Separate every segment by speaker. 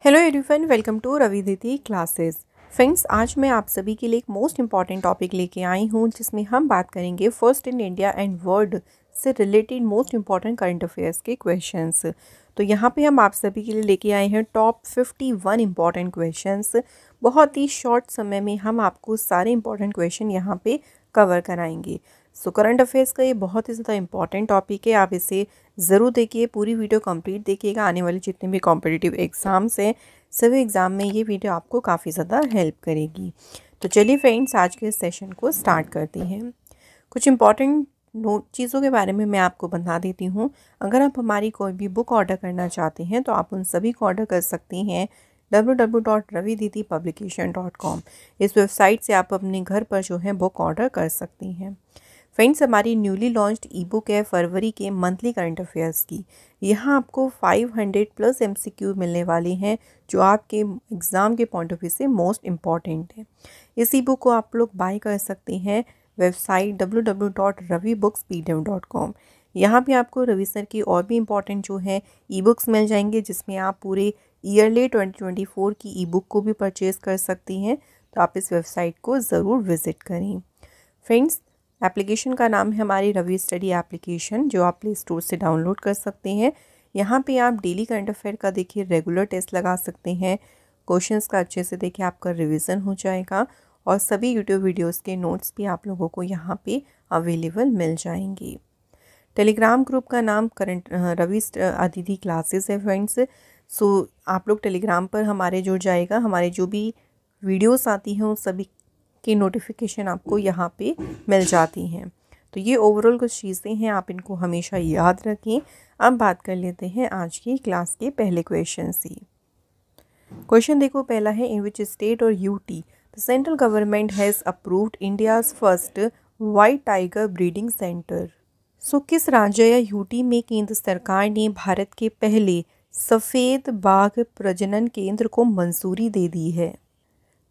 Speaker 1: Hello everyone, welcome to रविदिति classes. Friends, आज मैं आप सभी के लिए एक मोस्ट इम्पॉर्टेंट टॉपिक लेके आई हूँ जिसमें हम बात करेंगे first in India and world से related most important current affairs के क्वेश्चंस। तो यहाँ पे हम आप सभी के लिए लेके आए हैं टॉप 51 इम्पॉर्टेंट क्वेश्चंस। बहुत ही शॉर्ट समय में हम आपको सारे इम्पॉर्टेंट क्वेश्चन यहाँ पे कवर कराएंगे। सो करंट अफेयर्स का ये बहुत ही ज़्यादा इंपॉर्टेंट टॉपिक है, आप इसे ज़रूर देखिए, पूरी वीडियो कंप्लीट देखिएगा। आने वाले जितने भी कॉम्पिटिटिव एग्ज़ाम्स हैं सभी एग्ज़ाम में ये वीडियो आपको काफ़ी ज़्यादा हेल्प करेगी। तो चलिए फ्रेंड्स, आज के सेशन को स्टार्ट करते हैं। कुछ इंपॉर्टेंट चीज़ों के बारे में मैं आपको बता देती हूँ। अगर आप हमारी कोई भी बुक ऑर्डर करना चाहते हैं तो आप उन सभी को ऑर्डर कर सकती हैं www.raviditipublication.com। इस वेबसाइट से आप अपने घर पर जो है बुक ऑर्डर कर सकती हैं। फ्रेंड्स, हमारी न्यूली लॉन्च्ड ई बुक है फरवरी के मंथली करंट अफेयर्स की। यहाँ आपको 500 प्लस MCQ मिलने वाले हैं जो आपके एग्ज़ाम के पॉइंट ऑफ व्यू से मोस्ट इम्पॉर्टेंट है। इस ई बुक को आप लोग बाय कर सकते हैं वेबसाइट www.ravibookspdm.com। यहाँ पे आपको रवि सर की और भी इम्पॉर्टेंट जो है ई बुक्स मिल जाएंगे, जिसमें आप पूरे ईयरली 2024 की ई बुक को भी परचेज़ कर सकती हैं। तो आप इस वेबसाइट को ज़रूर विज़िट करें। फ्रेंड्स, एप्लीकेशन का नाम है हमारी रवि स्टडी एप्लीकेशन, जो आप प्ले स्टोर से डाउनलोड कर सकते हैं। यहाँ पे आप डेली करंट अफेयर का देखिए रेगुलर टेस्ट लगा सकते हैं। क्वेश्चंस का अच्छे से देखिए आपका रिवीजन हो जाएगा और सभी यूट्यूब वीडियोस के नोट्स भी आप लोगों को यहाँ पे अवेलेबल मिल जाएंगे। टेलीग्राम ग्रुप का नाम करंट रवि अदिति क्लासेस है फ्रेंड्स। सो आप लोग टेलीग्राम पर हमारे जुड़ जाएगा, हमारे जो भी वीडियोस आती हैं उन सभी की नोटिफिकेशन आपको यहाँ पे मिल जाती हैं। तो ये ओवरऑल कुछ चीज़ें हैं, आप इनको हमेशा याद रखें। अब बात कर लेते हैं आज की क्लास के पहले क्वेश्चन से। क्वेश्चन देखो, पहला है, इन विच स्टेट और UT the central government has approved India's first white tiger breeding centre. So किस राज्य या यूटी में केंद्र सरकार ने भारत के पहले सफ़ेद बाघ प्रजनन केंद्र को मंजूरी दे दी है?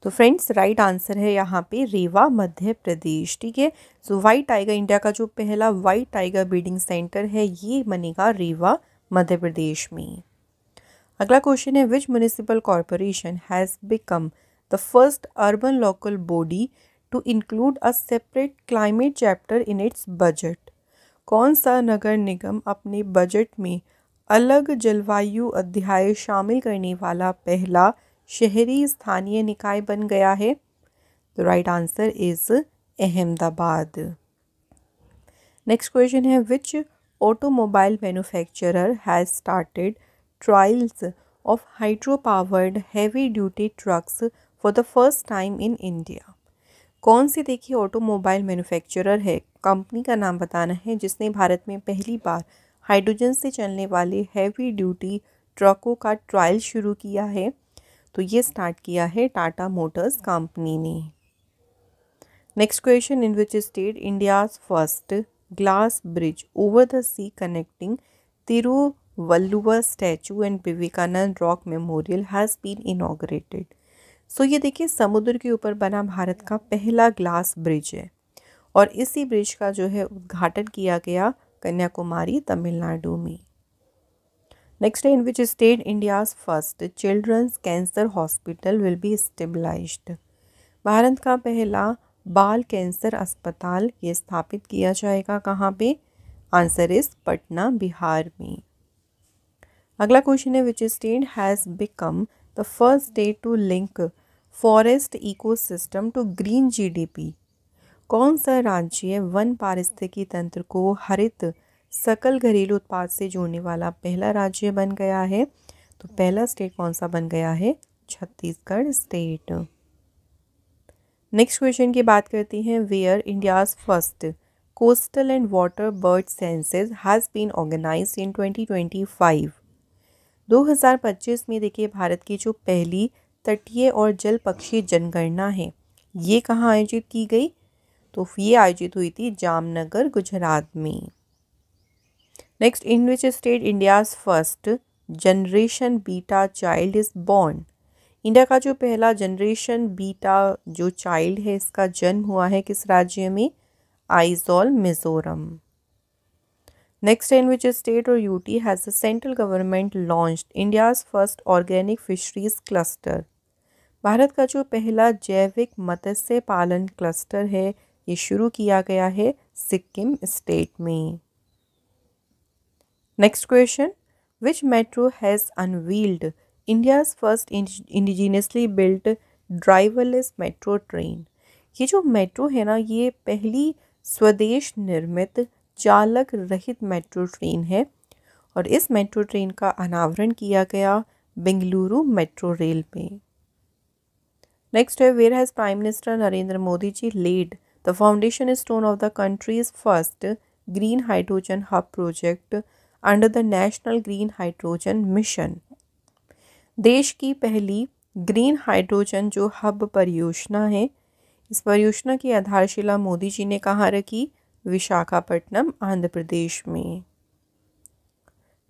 Speaker 1: तो फ्रेंड्स, राइट आंसर है यहाँ पे रेवा, मध्य प्रदेश। ठीक है, सो वाइट टाइगर, इंडिया का जो पहला वाइट टाइगर ब्रीडिंग सेंटर है ये बनेगा रेवा, मध्य प्रदेश में। अगला क्वेश्चन है, which municipal corporation has become the first urban local body to include a separate climate chapter in its budget? कौन सा नगर निगम अपने बजट में अलग जलवायु अध्याय शामिल करने वाला पहला शहरी स्थानीय निकाय बन गया है? तो right answer is Ahmedabad. Next question है, which automobile manufacturer has started trials of hydro powered heavy duty trucks for the first time in India? कौन सी देखिए ऑटोमोबाइल मैन्युफैक्चरर है, कंपनी का नाम बताना है, जिसने भारत में पहली बार हाइड्रोजन से चलने वाले हैवी ड्यूटी ट्रकों का ट्रायल शुरू किया है? तो ये स्टार्ट किया है टाटा मोटर्स कंपनी ने। Next question, in which state India's first glass bridge over the sea connecting Thiruvalluvar statue and Vivekananda rock memorial has been inaugurated? So ये देखिए समुद्र के ऊपर बना भारत का पहला ग्लास ब्रिज है और इसी ब्रिज का जो है उद्घाटन किया गया कन्याकुमारी, तमिलनाडु में। नेक्स्ट है, in which state India's first children's cancer hospital will be stabilised? Bharat का पहला बाल कैंसर अस्पताल ये स्थापित किया जाएगा कहाँ पे? आंसर इज पटना, बिहार में। अगला क्वेश्चन है, which state has become the first state to link forest ecosystem to green GDP? कौन सा राज्य वन पारिस्थितिकी तंत्र को हरित सकल घरेलू उत्पाद से जोड़ने वाला पहला राज्य बन गया है? तो पहला स्टेट कौन सा बन गया है? छत्तीसगढ़ स्टेट। नेक्स्ट क्वेश्चन की बात करते हैं, where India's first coastal and water bird census has been organised in 2025? 2025 में देखिए भारत की जो पहली तटीय और जल पक्षी जनगणना है ये कहाँ आयोजित की गई? तो ये आयोजित हुई थी जामनगर, गुजरात में। Next, in which state India's first generation beta child is born? India का जो पहला जनरेशन बीटा जो चाइल्ड है इसका जन्म हुआ है किस राज्य में? Aizawl, Mizoram. Next, in which state और UT has the central government launched India's first organic fisheries cluster. Bharat का जो पहला जैविक मत्स्य पालन क्लस्टर है ये शुरू किया गया है सिक्किम स्टेट में। Next question, which metro has unveiled India's first indigenously built driverless metro train. ये जो मेट्रो है ना ये पहली स्वदेश निर्मित चालक रहित मेट्रो ट्रेन है और इस मेट्रो ट्रेन का अनावरण किया गया बेंगलुरु मेट्रो रेल में। नेक्स्ट है, where has prime minister Narendra Modi ji laid the foundation stone of the country's first green hydrogen hub project under the national green hydrogen mission. देश की पहली ग्रीन हाइड्रोजन जो हब परियोजना है, इस परियोजना की आधारशिला मोदी जी ने कहाँ रखी? विशाखापट्टनम, आंध्र प्रदेश में।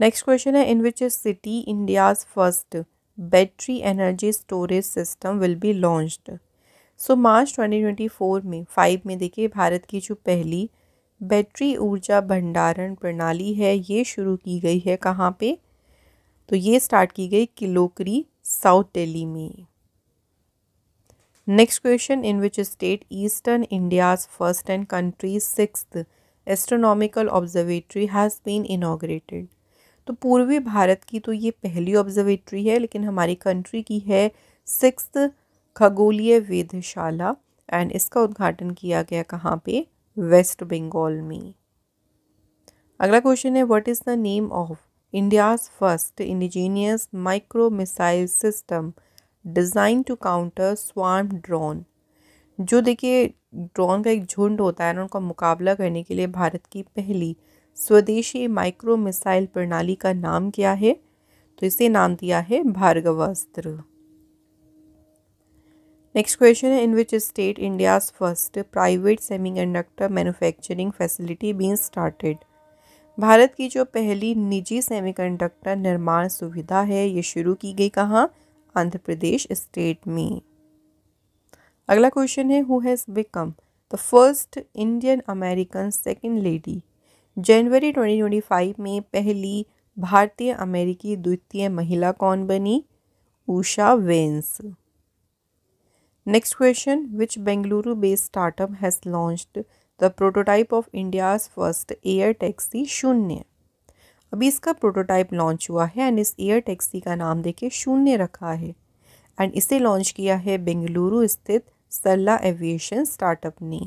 Speaker 1: नेक्स्ट क्वेश्चन है, in which city India's first battery energy storage system will be launched. So मार्च 2024 में 5 में देखिए भारत की जो पहली बैटरी ऊर्जा भंडारण प्रणाली है ये शुरू की गई है कहाँ पे? तो ये स्टार्ट की गई किलोकरी, साउथ दिल्ली में। Next question, in which state eastern India's first and country's sixth astronomical observatory has been inaugurated. तो पूर्वी भारत की तो ये पहली ऑब्जर्वेटरी है लेकिन हमारी कंट्री की है सिक्स्थ खगोलीय वेधशाला एंड इसका उद्घाटन किया गया कहाँ पे? वेस्ट बंगाल में। अगला क्वेश्चन है, what is the name of India's first indigenous micro missile system design to counter swarm drone. जो देखिए ड्रोन का एक झुंड होता है ना उनका मुकाबला करने के लिए भारत की पहली स्वदेशी माइक्रो मिसाइल प्रणाली का नाम क्या है? तो इसे नाम दिया है भार्गवास्त्र। नेक्स्ट क्वेश्चन है, in which state India's first private semiconductor manufacturing facility been started. Bharat की जो पहली निजी सेमीकंडक्टर निर्माण सुविधा है ये शुरू की गई कहाँ? आंध्र प्रदेश स्टेट में। अगला क्वेश्चन है, who has become the first Indian American second lady. जनवरी 2025 में पहली भारतीय अमेरिकी द्वितीय महिला कौन बनी? Usha Vance. Next question, which Bengaluru based startup has launched the prototype of India's first air taxi Shunya. अभी इसका प्रोटोटाइप लॉन्च हुआ है एंड इस एयर टैक्सी का नाम देखिए शून्य रखा है एंड इसे लॉन्च किया है बेंगलुरु स्थित सरला एविएशन स्टार्टअप ने।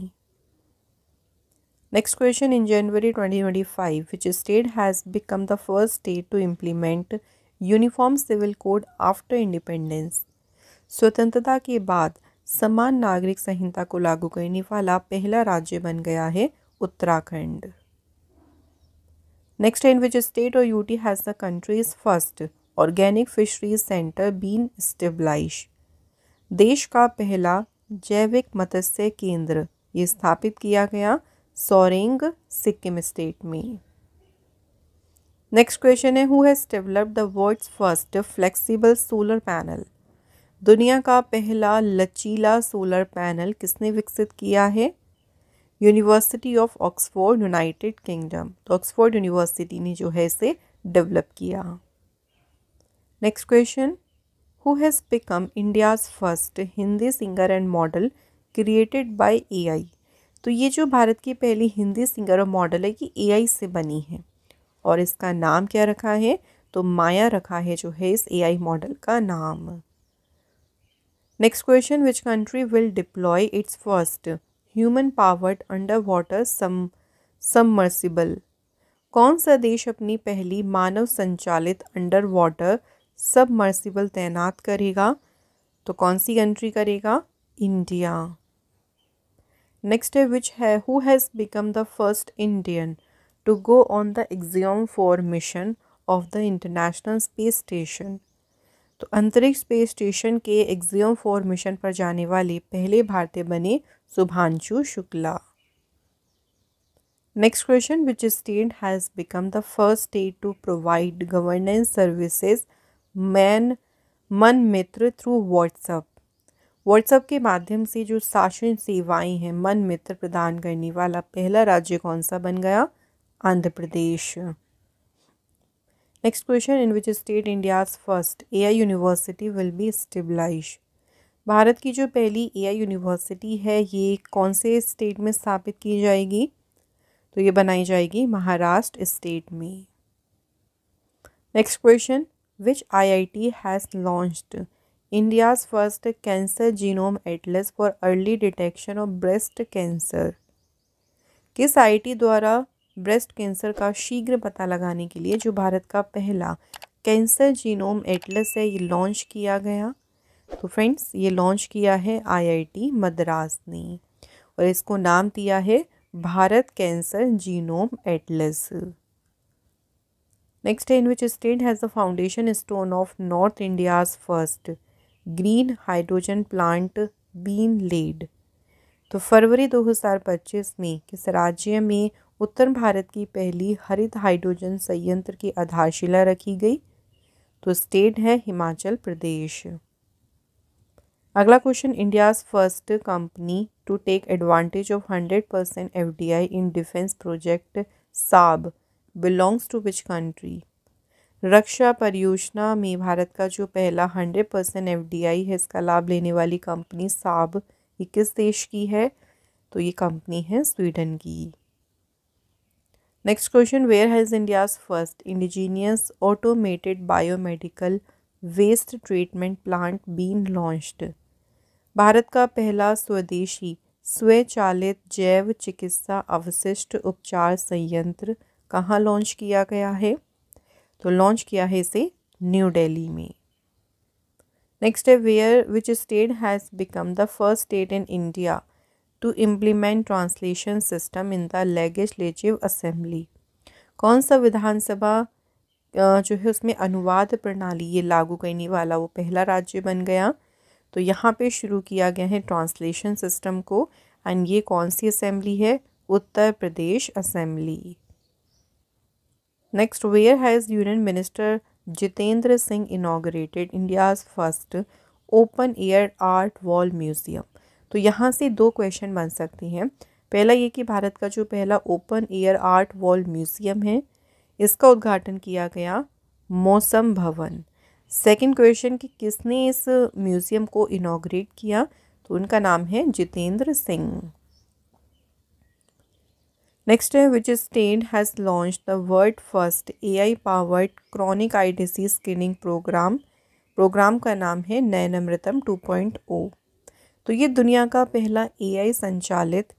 Speaker 1: Next question, in January 2025 which state has become the first state to implement uniform civil code after independence. स्वतंत्रता के बाद समान नागरिक संहिता को लागू करने वाला पहला राज्य बन गया है Uttarakhand. Next, in which state और UT has the country's first organic fisheries centre been stabilised. देश का पहला जैविक मत्स्य केंद्र ये स्थापित किया गया सोरेंग, सिक्किम स्टेट में। नेक्स्ट क्वेश्चन है, who has developed the world's first flexible solar panel. दुनिया का पहला लचीला सोलर पैनल किसने विकसित किया है? University of Oxford, United kingdom. तो ऑक्सफोर्ड यूनिवर्सिटी ने जो है इसे डेवलप किया। Next question, who has become India's first Hindi singer and model created by AI. तो ये जो भारत की पहली हिंदी सिंगर और मॉडल है कि एआई से बनी है और इसका नाम क्या रखा है? तो माया रखा है जो है इस एआई मॉडल का नाम। Next question, which country will deploy it's first human powered under water submersible. कौन सा देश अपनी पहली मानव संचालित अंडर वाटर सबमर्सिबल तैनात करेगा? तो कौन सी कंट्री करेगा? इंडिया। नेक्स्ट है, who has become the first Indian to go on the Axiom 4 mission of the international space station. तो अंतरिक्ष स्पेस स्टेशन के एक्सियोम 4 मिशन पर जाने वाले पहले भारतीय बने Shubhanshu Shukla. Next question, which state has become the first state to provide governance services Mana Mitra through WhatsApp. WhatsApp के माध्यम से जो शासन सेवाएं हैं मन मित्र प्रदान करने वाला पहला राज्य कौन सा बन गया? Andhra Pradesh. Next question, in which state India's first AI university will be stabilised. Bharat की जो पहली AI यूनिवर्सिटी है ये कौन से स्टेट में स्थापित की जाएगी? तो ये बनाई जाएगी महाराष्ट्र स्टेट में। Next question, which IIT has launched India's first cancer genome Atlas for early detection of breast cancer. किस IIT द्वारा ब्रेस्ट कैंसर का शीघ्र पता लगाने के लिए जो भारत का पहला कैंसर जीनोम एटलस है ये लॉन्च किया गया? तो फ्रेंड्स ये लॉन्च किया है IIT मद्रास ने और इसको नाम दिया है Bharat cancer genome atlas. Next है, in which state has the foundation stone of north India's first green hydrogen plant been laid. तो फरवरी 2025 में किस राज्य में उत्तर भारत की पहली हरित हाइड्रोजन संयंत्र की आधारशिला रखी गई? तो स्टेट है हिमाचल प्रदेश। अगला question, India's first company to take advantage of 100% FDI in defence project Saab belongs to which country. रक्षा परियोजना में भारत का जो पहला 100% FDI है इसका लाभ लेने वाली कंपनी साब ये किस देश की है? तो ये कंपनी है स्वीडन की। Next question, where has India's first indigenous automated biomedical waste treatment plant been launched. Bharat का पहला स्वदेशी स्वचालित जैव चिकित्सा अवशिष्ट उपचार संयंत्र कहाँ लॉन्च किया गया है? तो लॉन्च किया है इसे न्यू दिल्ली में। नेक्स्ट है, where which state has become the first state in India to implement translation system in the legislative assembly. कौन सा विधानसभा जो है उसमें अनुवाद प्रणाली ये लागू करने वाला वो पहला राज्य बन गया? तो यहाँ पे शुरू किया गया है ट्रांसलेशन सिस्टम को एंड ये कौन सी असेंबली है? Uttar Pradesh assembly. Next, where has union minister Jitendra Singh inaugurated India's first open air art wall museum. तो यहाँ से दो क्वेश्चन बन सकते हैं। पहला ये कि भारत का जो पहला open air art wall museum है इसका उद्घाटन किया गया मौसम भवन। सेकंड क्वेश्चन कि किसने इस म्यूज़ियम को इनॉग्रेट किया? तो उनका नाम है जितेंद्र सिंह। नेक्स्ट है, which state has launch the world first AI powered chronic eye disease screening program का नाम है नयनामृतम 2.0। तो ये दुनिया का पहला AI संचालित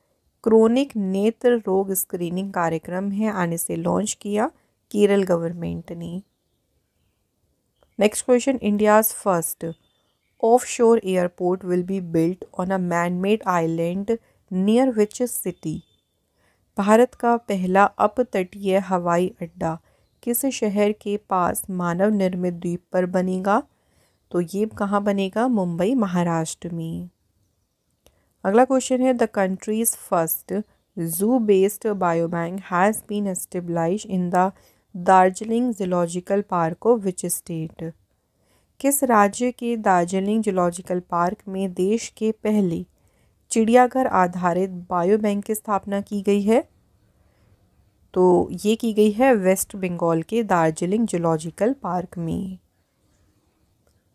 Speaker 1: क्रोनिक नेत्र रोग स्क्रीनिंग कार्यक्रम है और इसे लॉन्च किया केरल गवर्नमेंट ने। Next question, India's first offshore airport will be built on a man-made island near which city. Bharat का पहला अपतटीय हवाई अड्डा किस शहर के पास मानव निर्मित द्वीप पर बनेगा? तो ये कहाँ बनेगा? मुंबई महाराष्ट्र में। अगला क्वेश्चन है, the country's first zoo based biobank has been established in the Darjeeling zoological park of which state. किस राज्य के दार्जिलिंग जूलॉजिकल पार्क में देश के पहले चिड़ियाघर आधारित बायोबैंक की स्थापना की गई है? तो ये की गई है वेस्ट बंगाल के दार्जिलिंग जूलॉजिकल पार्क में।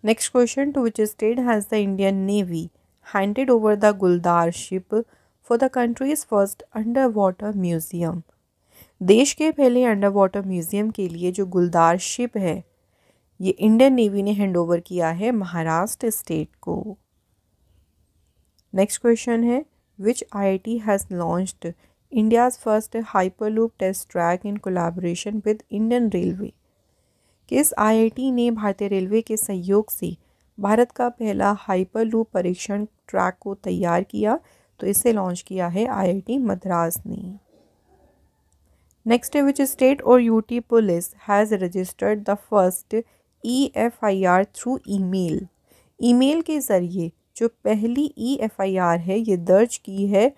Speaker 1: Next question, to which state has the Indian navy handed over the Guldar ship for the country's first under water museum. देश के पहले अंडर वाटर म्यूजियम के लिए जो गुलदार शिप है ये इंडियन नेवी ने हैंड ओवर किया है महाराष्ट्र स्टेट को। नेक्स्ट क्वेश्चन है, which IIT has launched India's first hyperloop test track in collaboration with Indian railway. किस IIT ने भारतीय रेलवे के सहयोग से भारत का पहला हाइपरलूप परीक्षण ट्रैक को तैयार किया? तो इसे लॉन्च किया है IIT मद्रास ने। नेक्स्ट है, विच स्टेट और UT police has registered the first EFIR through email. Email के ज़रिए जो पहली EFIR है ये दर्ज की है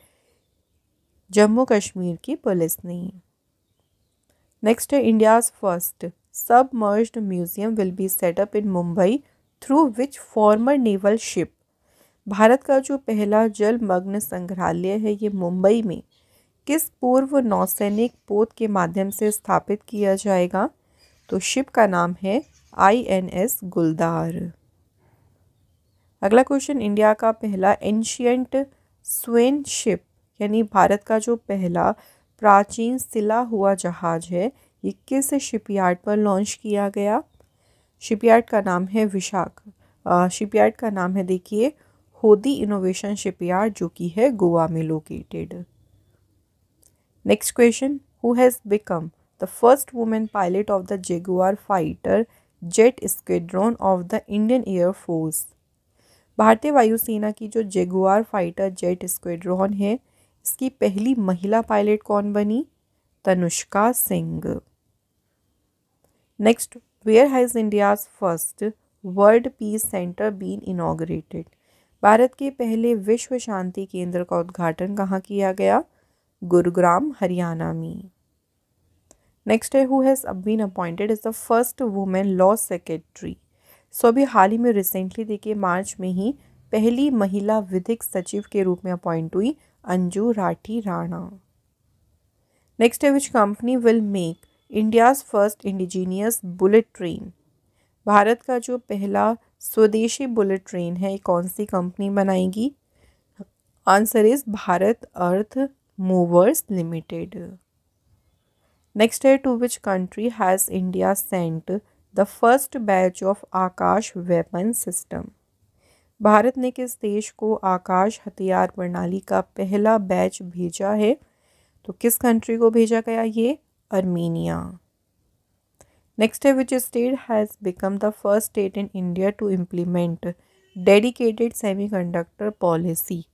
Speaker 1: जम्मू कश्मीर की पुलिस ने। नेक्स्ट है, India's first submerged museum will be set up in Mumbai through which farmer naval ship. Bharat का जो पहला जलमग्न संग्रहालय है ये मुंबई में किस पूर्व नौसैनिक पोत के माध्यम से स्थापित किया जाएगा? तो शिप का नाम है INS गुलदार। अगला क्वेश्चन, इंडिया का पहला एंशियंट स्वेन शिप यानी भारत का जो पहला प्राचीन सिला हुआ जहाज है, ये किस शिपयार्ड पर लॉन्च किया गया? शिपयार्ड का नाम है शिपयार्ड का नाम है देखिए होदी इनोवेशन शिपयार्ड, जो कि है गोवा में located. Next question, who has become the first women pilot of the Jaguar fighter jet squadron of the Indian air force? भारतीय वायुसेना की जो जगुआर फाइटर जेट स्क्वाड्रन है, इसकी पहली महिला पायलट कौन बनी? Tanushka Singh. Next, where has India's first world peace centre been inaugurated? Bharat के पहले विश्व शांति केंद्र का उद्घाटन कहाँ किया गया? गुरुग्राम, हरियाणा में। नेक्स्ट है, who has been appointed as the first women law secretary? So अभी हाल ही में रिसेंटली देखिए मार्च में ही पहली महिला विधिक सचिव के रूप में अपॉइंट हुई अंजू राठी राणा। नेक्स्ट है, which company will make India's first indigenous bullet train? Bharat का जो पहला स्वदेशी बुलेट ट्रेन है, ये कौन सी कंपनी बनाएगी? Answer is Bharat earth movers limited. Next है, to which country has India sent the first batch of Akash weapon system? Bharat ने किस देश को आकाश हथियार प्रणाली का पहला बैच भेजा है? तो किस कंट्री को भेजा गया ये? आर्मीनिया। नेक्स्ट है, which state has become the first state in India to implement dedicated semiconductor policy?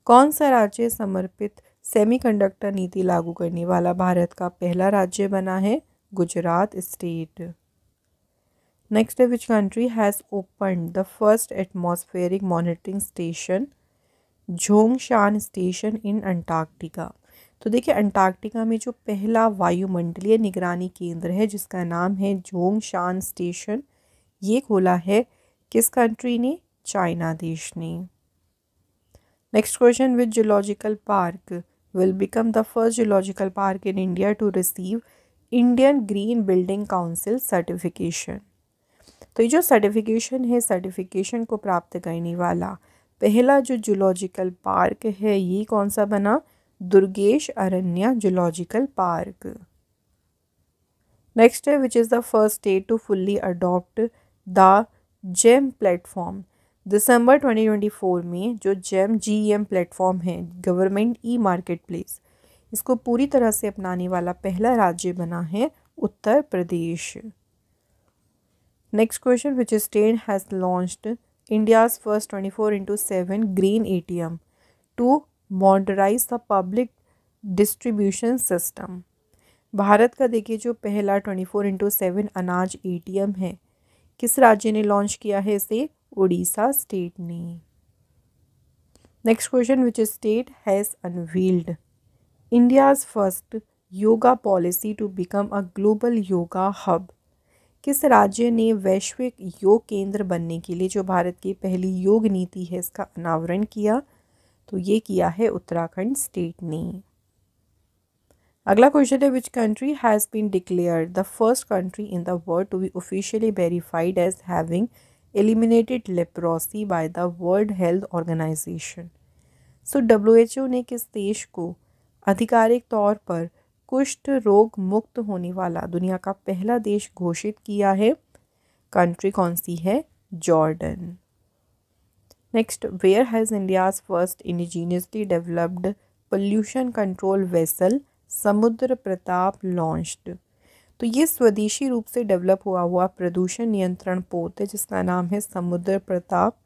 Speaker 1: कौन सा राज्य समर्पित सेमीकंडक्टर नीति लागू करने वाला भारत का पहला राज्य बना है? गुजरात स्टेट। नेक्स्ट है, which country has opened the first atmospheric monitoring station Zhongshan station in Antarctica? तो देखिए अंटार्कटिका में जो पहला वायुमंडलीय निगरानी केंद्र है, जिसका नाम है झोंगशान स्टेशन, ये खोला है किस कंट्री ने? चाइना देश ने। Next question, which zoological park will become the first zoological park in India to receive Indian green building council certification? तो ये जो सर्टिफिकेशन है, सर्टिफिकेशन को प्राप्त करने वाला पहला जो जूलॉजिकल पार्क है, ये कौन सा बना? Durgesh Aranya zoological park. Next है, which is the first state to fully adopt the GeM platform? दिसंबर 2024 में जो GEM प्लेटफॉर्म है, गवर्नमेंट मार्केट प्लेस, इसको पूरी तरह से अपनाने वाला पहला राज्य बना है Uttar Pradesh. Next question, which state has launched India's first 24/7 green ATM to modernise the public distribution system? Bharat का देखिए जो पहला 24/7 अनाज ATM है, किस राज्य ने लॉन्च किया है इसे? उड़ीसा स्टेट ने। Next question, which state has unveiled India's first yoga policy to become a global yoga hub? किस राज्य ने वैश्विक योग केंद्र बनने के लिए जो भारत की पहली योग नीति है, इसका अनावरण किया? तो ये किया है उत्तराखंड स्टेट ने। अगला क्वेश्चन है, which country has been declared the first country in the world to be officially verified as having eliminated leprosy by the World Health Organization? So WHO ने किस देश को आधिकारिक तौर पर कुष्ठ रोग मुक्त होने वाला दुनिया का पहला देश घोषित किया है? कंट्री कौन सी है? Jordan. Next, where has India's first indigenously developed pollution control vessel Samudra Pratap launched? तो ये स्वदेशी रूप से डेवलप हुआ प्रदूषण नियंत्रण पोत है, जिसका नाम है समुद्र प्रताप।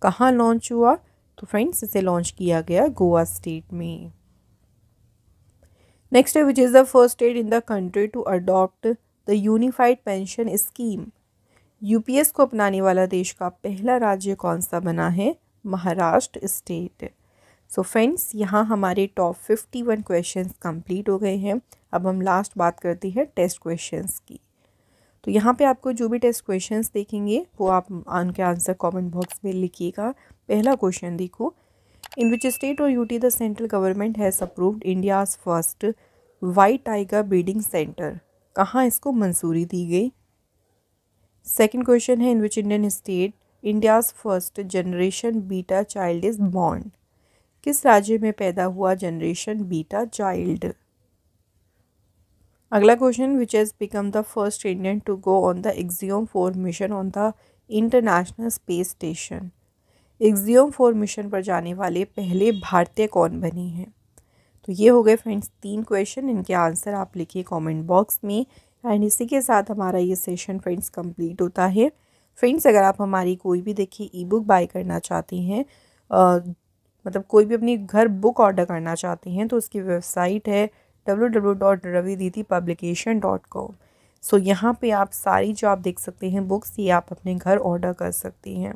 Speaker 1: कहाँ लॉन्च हुआ? तो फ्रेंड्स इसे लॉन्च किया गया गोवा स्टेट में। नेक्स्ट है, which is the first state in the country to adopt the unified pension scheme? UPS को अपनाने वाला देश का पहला राज्य कौन सा बना है? महाराष्ट्र स्टेट। सो फ्रेंड्स, यहाँ हमारे टॉप 51 क्वेश्चंस कंप्लीट हो गए हैं। अब हम लास्ट बात करते हैं टेस्ट क्वेश्चंस की। तो यहाँ पे आपको जो भी टेस्ट क्वेश्चंस देखेंगे वो आप उनके आंसर कमेंट बॉक्स में लिखिएगा। पहला क्वेश्चन देखो, इन विच स्टेट और UT the central government has approved India's first white tiger breeding centre, कहाँ इसको मंजूरी दी गई। सेकंड क्वेश्चन है in which Indian state India's first generation beta child is born, किस राज्य में पैदा हुआ जनरेशन बीटा चाइल्ड। अगला question which has become the first Indian to go on the Axiom 4 mission on the international space station, Axiom 4 mission पर जाने वाले पहले भारतीय कौन बनी हैं। तो ये हो गए फ्रेंड्स 3 क्वेश्चन, इनके आंसर आप लिखिए कमेंट बॉक्स में। एंड इसी के साथ हमारा ये सेशन फ्रेंड्स कंप्लीट होता है। फ्रेंड्स अगर आप हमारी कोई भी देखिए ई बुक बाय करना चाहती हैं, मतलब कोई भी अपनी घर बुक ऑर्डर करना चाहती हैं, तो उसकी वेबसाइट है www.raviditypublication.com। सो यहाँ पे आप सारी जो आप देख सकते हैं बुक्स, ये आप अपने घर ऑर्डर कर सकती हैं।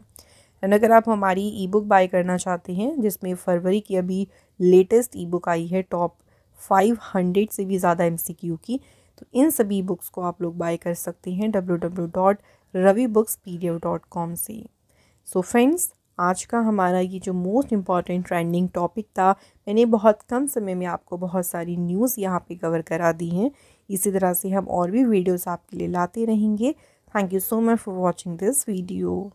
Speaker 1: एंड अगर आप हमारी ई बुक बाय करना चाहते हैं, जिसमें फरवरी की अभी लेटेस्ट ई बुक आई है टॉप 500 से भी ज़्यादा MCQ की, तो इन सभी बुक्स को आप लोग बाय कर सकते हैं www.ravibookspdf.com से। सो फ्रेंड्स आज का हमारा ये जो मोस्ट इम्पॉर्टेंट ट्रेंडिंग टॉपिक था, मैंने बहुत कम समय में आपको बहुत सारी न्यूज़ यहाँ पे कवर करा दी हैं। इसी तरह से हम और भी वीडियोस आपके लिए लाते रहेंगे। Thank you so much for watching this video.